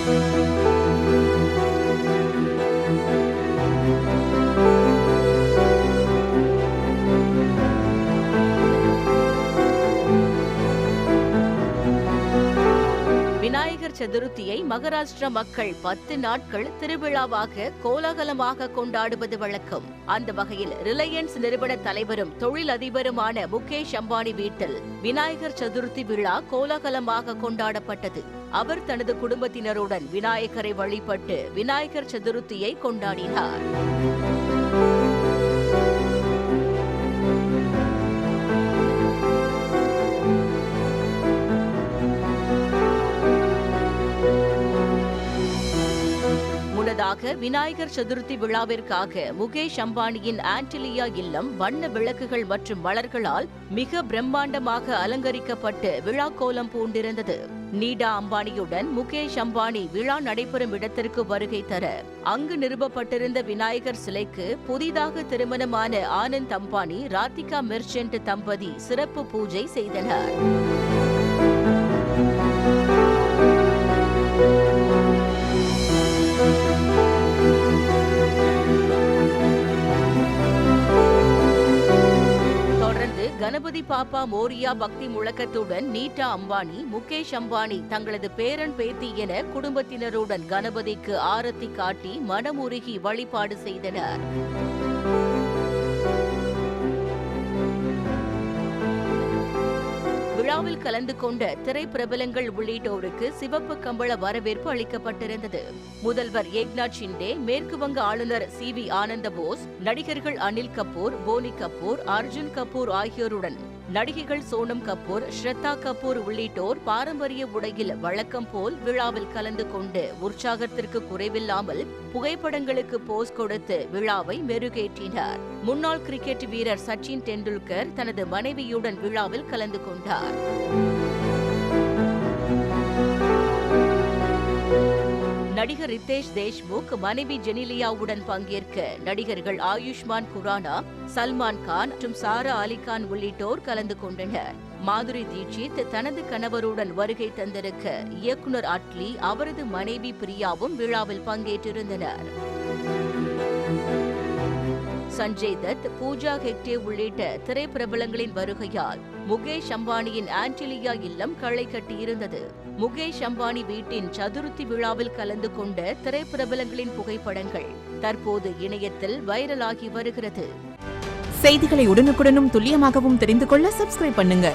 விநாயகர் சதுர்த்தியை மகாராஷ்டிர மக்கள் 10 நாட்கள் திருவிழாவாக கோலாகலமாக கொண்டாடுவது வழக்கம். அந்த வகையில் ரிலையன்ஸ் நிறுவன தலைவரும் தொழிலதிபருமான முகேஷ் அம்பானி வீட்டில் விநாயகர் சதுர்த்தி விழா கோலாகலமாக கொண்டாடப்பட்டது. அவர் தனது குடும்பத்தினருடன் விநாயகரை வழிபட்டு விநாயகர் சதுர்த்தியை கொண்டாடினார். முன்னதாக விநாயகர் சதுர்த்தி விழாவிற்காக முகேஷ் அம்பானியின் ஆன்டிலியா இல்லம் வண்ண விளக்குகள் மற்றும் மலர்களால் மிக பிரம்மாண்டமாக அலங்கரிக்கப்பட்டு விழா கோலம் பூண்டிருந்தது. நீடா அம்பானியுடன் முகேஷ் அம்பானி விழா நடைபெறும் இடத்திற்கு வருகை தர அங்கு நிறுவப்பட்டிருந்த விநாயகர் சிலைக்கு புதிதாக திருமணமான ஆனந்த் அம்பானி, ராதிகா மெர்ச்சன்ட் தம்பதி சிறப்பு பூஜை செய்தனர். கணபதி பாப்பா மோரியா பக்தி முழக்கத்துடன் நீட்டா அம்பானி, முகேஷ் அம்பானி தங்களது பேரன் பேத்தி என குடும்பத்தினருடன் கணபதிக்கு ஆரத்தி காட்டி மனமுருகி வழிபாடு செய்தனர். விழாவில் கலந்து கொண்ட திரைப்பிரபலங்கள் உள்ளிட்டோருக்கு சிவப்பு கம்பள வரவேற்பு அளிக்கப்பட்டிருந்தது. முதல்வர் ஏக்நாத் ஷிண்டே, மேற்கு வங்க ஆளுநர் CV ஆனந்த போஸ், நடிகர்கள் அனில் கபூர், போனி கபூர், அர்ஜுன் கபூர் ஆகியோருடன் நடிகைகள் சோனம் கபூர், ஸ்ரத்தா கபூர் உள்ளிட்டோர் பாரம்பரிய உடையில் வழக்கம் போல் விழாவில் கலந்து கொண்டு உற்சாகத்திற்கு குறைவில்லாமல் புகைப்படங்களுக்கு போஸ் கொடுத்து விழாவை மெருகேற்றினார். முன்னாள் கிரிக்கெட் வீரர் சச்சின் டெண்டுல்கர் தனது மனைவியுடன் விழாவில் கலந்து கொண்டார். நடிகர் ரித்தேஷ் தேஷ்முக் மனைவி ஜெனிலியாவுடன் பங்கேற்க நடிகர்கள் ஆயுஷ்மான் குரானா, சல்மான் கான் மற்றும் சாரா அலிகான் உள்ளிட்டோர் கலந்து கொண்டனர். மாதுரி தீட்சித் தனது கணவருடன் வருகை தந்திருக்க இயக்குனர் அட்லி, அவரது மனைவி பிரியாவும் விழாவில் பங்கேற்றிருந்தனர். சஞ்சய் தத், பூஜா ஹெக்டே உள்ளிட்ட திரைப்பிரபலங்களின் வருகையால் முகேஷ் அம்பானியின் ஆன்டிலியா இல்லம் களை கட்டியிருந்தது. முகேஷ் அம்பானி வீட்டின் சதுர்த்தி விழாவில் கலந்து கொண்ட திரைப்பிரபலங்களின் புகைப்படங்கள் தற்போது இணையத்தில் வைரலாகி வருகிறது. செய்திகளை உடனுக்குடனும் துல்லியமாகவும் தெரிந்து கொள்ள சப்ஸ்கிரைப் பண்ணுங்க.